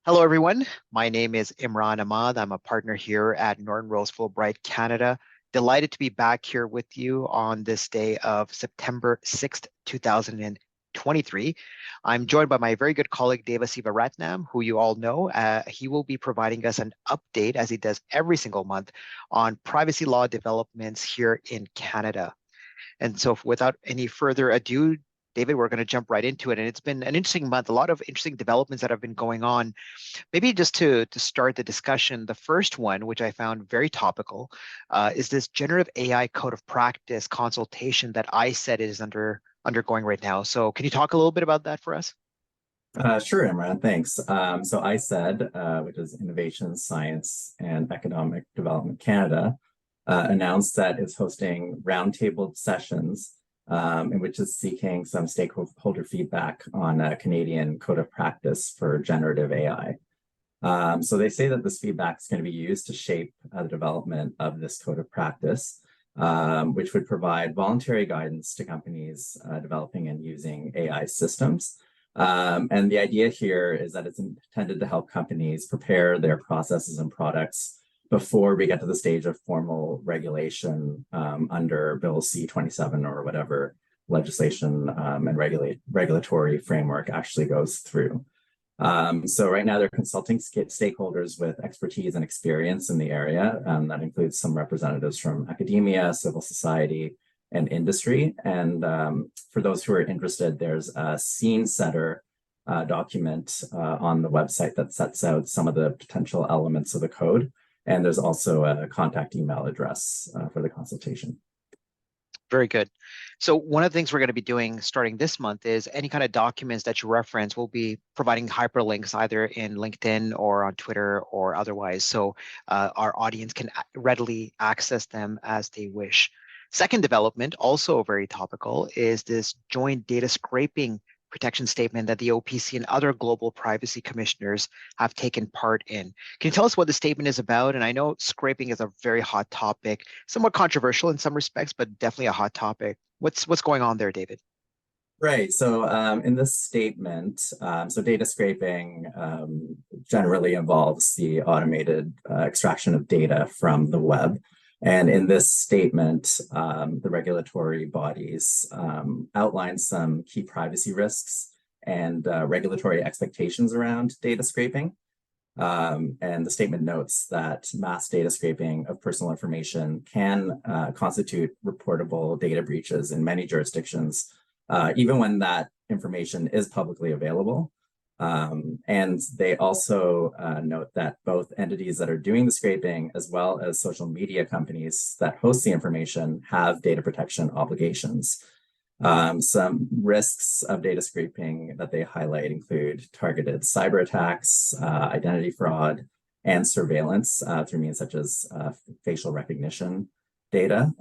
Hello, everyone. My name is Imran Ahmad. I'm a partner here at Norton Rose Fulbright Canada. Delighted to be back here with you on this day of September 6th, 2023. I'm joined by my very good colleague, David Seevaratnam, who you all know. He will be providing us an update, as he does every single month, on privacy law developments here in Canada. And so, without any further ado, David, we're going to jump right into it. And it's been an interesting month, a lot of interesting developments that have been going on. Maybe just to start the discussion, the first one, which I found very topical, is this generative AI code of practice consultation that I said is undergoing right now. So can you talk a little bit about that for us? Sure, Imran, thanks. So ISED, which is Innovation, Science, and Economic Development Canada, announced that it's hosting roundtable sessions in which it's seeking some stakeholder feedback on a Canadian code of practice for generative AI. So they say that this feedback is going to be used to shape the development of this code of practice, which would provide voluntary guidance to companies developing and using AI systems. And the idea here is that it's intended to help companies prepare their processes and products before we get to the stage of formal regulation under Bill C-27 or whatever legislation and regulatory framework actually goes through. So right now they're consulting stakeholders with expertise and experience in the area. That includes some representatives from academia, civil society, and industry. And for those who are interested, there's a scene setter document on the website that sets out some of the potential elements of the code. And there's also a contact email address for the consultation. Very good. So one of the things we're going to be doing starting this month is any kind of documents that you reference, we'll be providing hyperlinks either in LinkedIn or on Twitter or otherwise, so our audience can readily access them as they wish. Second development, also very topical, is this joint data scraping protection statement that the OPC and other global privacy commissioners have taken part in. Can you tell us what the statement is about? And I know scraping is a very hot topic, somewhat controversial in some respects, but definitely a hot topic. What's going on there, David? Right. So in this statement, so data scraping generally involves the automated extraction of data from the web. And in this statement, the regulatory bodies outline some key privacy risks and regulatory expectations around data scraping. And the statement notes that mass data scraping of personal information can constitute reportable data breaches in many jurisdictions, even when that information is publicly available. And they also note that both entities that are doing the scraping, as well as social media companies that host the information, have data protection obligations. Some risks of data scraping that they highlight include targeted cyber attacks, identity fraud, and surveillance through means such as facial recognition data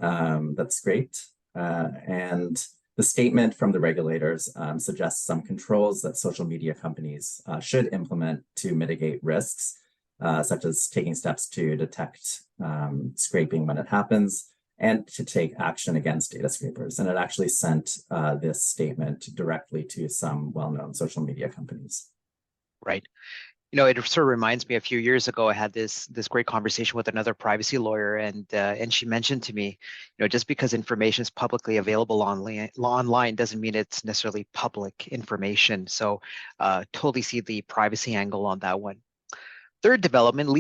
that's scraped. And the statement from the regulators suggests some controls that social media companies should implement to mitigate risks, such as taking steps to detect scraping when it happens and to take action against data scrapers. And it actually sent this statement directly to some well-known social media companies. Right. You know, it sort of reminds me a few years ago, I had this great conversation with another privacy lawyer, and she mentioned to me, just because information is publicly available online doesn't mean it's necessarily public information. So totally see the privacy angle on that one. Third development,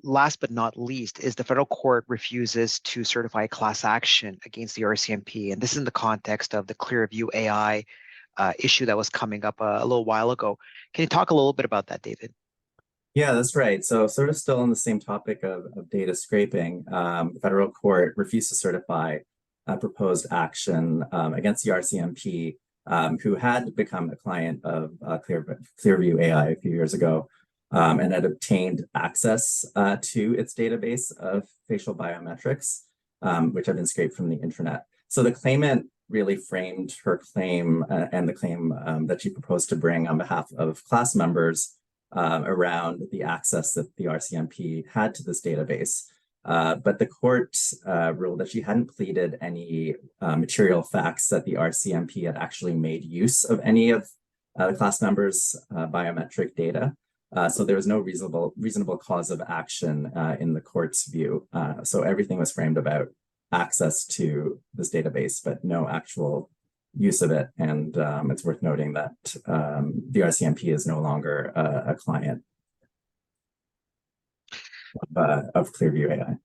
last but not least, is the federal court refuses to certify a class action against the RCMP. And this is in the context of the Clearview AI issue that was coming up a little while ago. Can you talk a little bit about that, David? Yeah, that's right. So sort of still on the same topic of data scraping, the federal court refused to certify a proposed action against the RCMP, who had become a client of Clearview AI a few years ago and had obtained access to its database of facial biometrics, which had been scraped from the internet. So the claimant really framed her claim and the claim that she proposed to bring on behalf of class members around the access that the RCMP had to this database. But the court ruled that she hadn't pleaded any material facts that the RCMP had actually made use of any of the class members' biometric data. So there was no reasonable cause of action in the court's view. So everything was framed about access to this database, but no actual use of it. And it's worth noting that the RCMP is no longer a client of Clearview AI.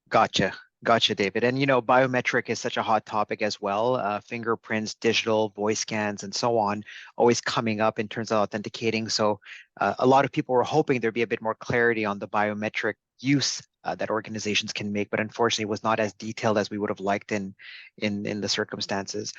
Gotcha. Gotcha, David. And biometric is such a hot topic as well. Fingerprints, digital, voice scans, and so on, always coming up in terms of authenticating. So a lot of people were hoping there'd be a bit more clarity on the biometric use that organizations can make, but unfortunately was not as detailed as we would have liked in the circumstances.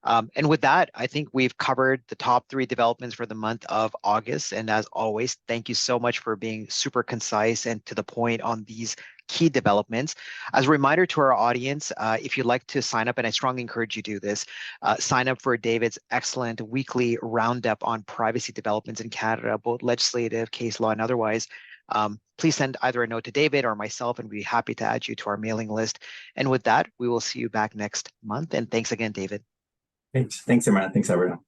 And with that, I think we've covered the top 3 developments for the month of August. And as always, thank you so much for being super concise and to the point on these key developments. As a reminder to our audience, if you'd like to sign up, and I strongly encourage you to do this, sign up for David's excellent weekly roundup on privacy developments in Canada, both legislative, case law, and otherwise. Please send either a note to David or myself, and we'd be happy to add you to our mailing list. And with that, we will see you back next month. And thanks again, David. Thanks, Imran. Thanks, everyone.